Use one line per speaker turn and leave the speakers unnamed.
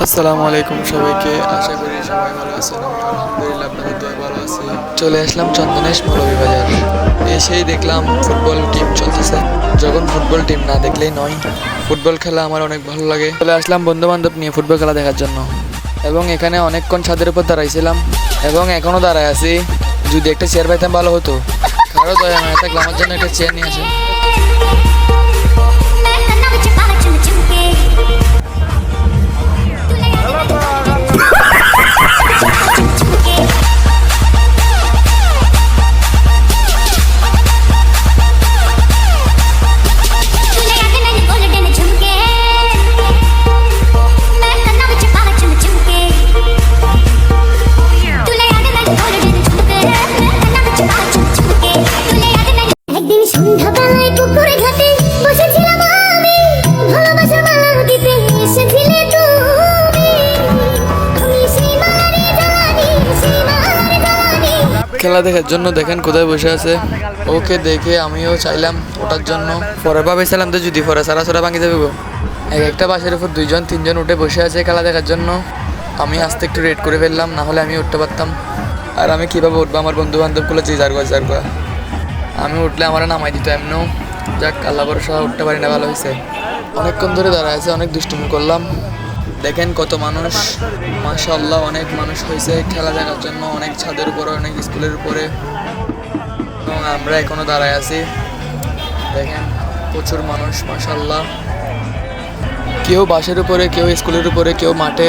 আসসালামু আলাইকুম সবাইকে, আশা করি সবাই ভালো আছেন। আমি আলহামদুলিল্লাহ আপনাদের দোয়ায় ভালো আছি। চলে আসলাম চন্দনেশ মৌলভীবাজার। এসেই দেখলাম ফুটবল টিম চলতেছে। যখন ফুটবল টিম না দেখলেই নয়, ফুটবল খেলা আমার অনেক ভালো লাগে। চলে আসলাম বন্ধু বান্ধব নিয়ে ফুটবল খেলা দেখার জন্য, এবং এখানে অনেকক্ষণ ছাদের উপর দাঁড়াইছিলাম এবং এখনও দাঁড়ায় আছি। যদি একটা চেয়ার পাইতাম ভালো হতো। কারো দয়া না থাকলে আমার জন্য একটা চেয়ার নিয়ে আসেন। খেলা দেখার জন্য দেখেন কোথায় বসে আছে। ওকে দেখে আমিও চাইলাম ওঠার জন্য। পরে ভাবেছিলাম তো যদি পরে সারা সারা ভাঙি যাবে। একটা বাসের উপর 2-3 জন উঠে বসে আছে খেলা দেখার জন্য। আমি আস্তে একটু রেড করে ফেললাম, না হলে আমি উঠতে পারতাম। আর আমি কীভাবে উঠবো, আমার বন্ধু বান্ধবগুলো যে যার গা আমি উঠলে আমার নামাই দিত এমনও। যাক, আল্লাহ ভরসা উঠতে পারি না, ভালো হয়েছে। অনেকক্ষণ ধরে দাঁড়ায় আছে, অনেক দুষ্টুমি করলাম। দেখেন কত মানুষ, মাশাআল্লাহ অনেক মানুষ হয়েছে খেলা দেখার জন্য। অনেক ছাদের উপরে, অনেক স্কুলের উপরে, এবং আমরা এখনো দাঁড়ায় আছি। দেখেন প্রচুর মানুষ মাশাআল্লাহ। কেউ বাসের উপরে, কেউ স্কুলের উপরে, কেউ মাঠে।